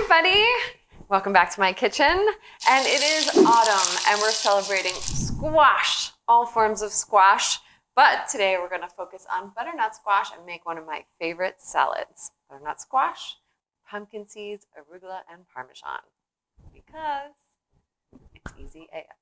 everybody. Welcome back to my kitchen. And it is autumn and we're celebrating squash, all forms of squash. But today we're going to focus on butternut squash and make one of my favorite salads. Butternut squash, pumpkin seeds, arugula, and Parmesan. Because it's easy AF.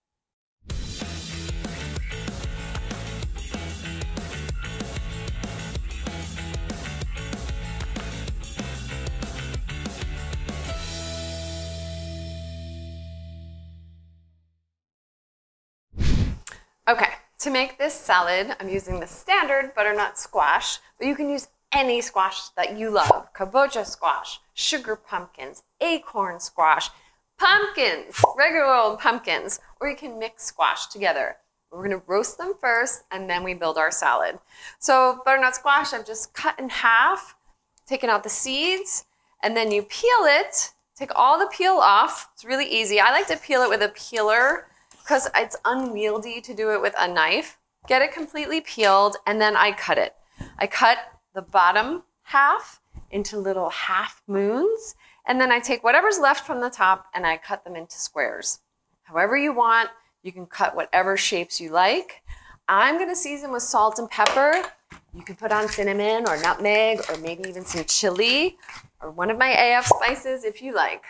Okay, to make this salad, I'm using the standard butternut squash, but you can use any squash that you love. Kabocha squash, sugar pumpkins, acorn squash, pumpkins, regular old pumpkins, or you can mix squash together. We're gonna roast them first and then we build our salad. So butternut squash, I've just cut in half, taken out the seeds, and then you peel it, take all the peel off. It's really easy. I like to peel it with a peeler because it's unwieldy to do it with a knife. Get it completely peeled and then I cut it. I cut the bottom half into little half moons and then I take whatever's left from the top and I cut them into squares. However you want, you can cut whatever shapes you like. I'm gonna season with salt and pepper. You can put on cinnamon or nutmeg or maybe even some chili or one of my AF spices if you like.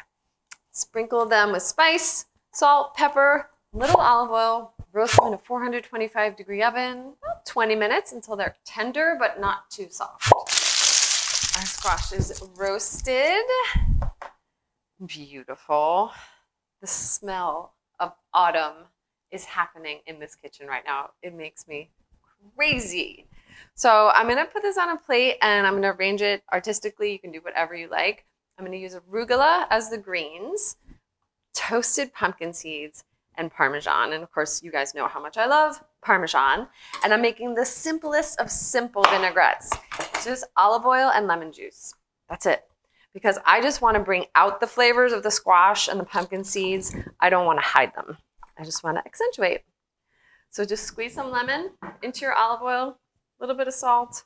Sprinkle them with spice, salt, pepper, little olive oil, roast them in a 425-degree oven, about 20 minutes until they're tender but not too soft. Our squash is roasted. Beautiful. The smell of autumn is happening in this kitchen right now. It makes me crazy. So I'm gonna put this on a plate and I'm gonna arrange it artistically. You can do whatever you like. I'm gonna use arugula as the greens, toasted pumpkin seeds, and Parmesan. And of course, you guys know how much I love Parmesan. And I'm making the simplest of simple vinaigrettes. It's just olive oil and lemon juice. That's it. Because I just want to bring out the flavors of the squash and the pumpkin seeds. I don't want to hide them. I just want to accentuate. So just squeeze some lemon into your olive oil, a little bit of salt.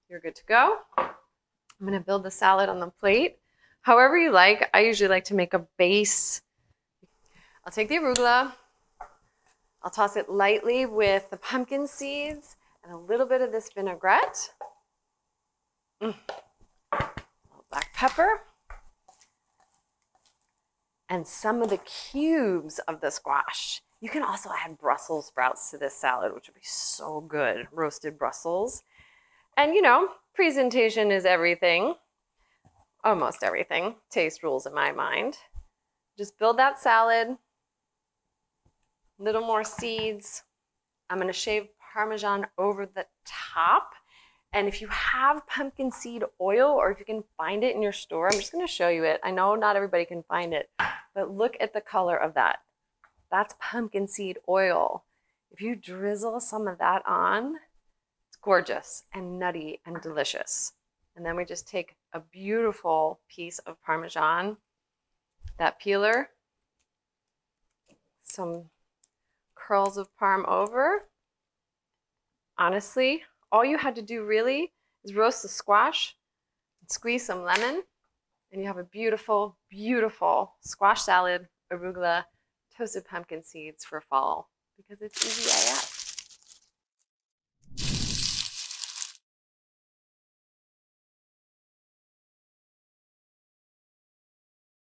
You're good to go. I'm going to build the salad on the plate. However you like. I usually like to make a base. I'll take the arugula, I'll toss it lightly with the pumpkin seeds and a little bit of this vinaigrette, a little black pepper, and some of the cubes of the squash. You can also add Brussels sprouts to this salad, which would be so good, roasted Brussels. And you know, presentation is everything, almost everything. Taste rules in my mind. Just build that salad. Little more seeds. I'm going to shave Parmesan over the top. And if you have pumpkin seed oil or if you can find it in your store, I'm just going to show you it. I know not everybody can find it, but look at the color of that. That's pumpkin seed oil. If you drizzle some of that on, it's gorgeous and nutty and delicious. And then we just take a beautiful piece of Parmesan, that peeler, some curls of parm over. Honestly, all you had to do really is roast the squash and squeeze some lemon and you have a beautiful, beautiful squash salad, arugula, toasted pumpkin seeds for fall because it's easy AF.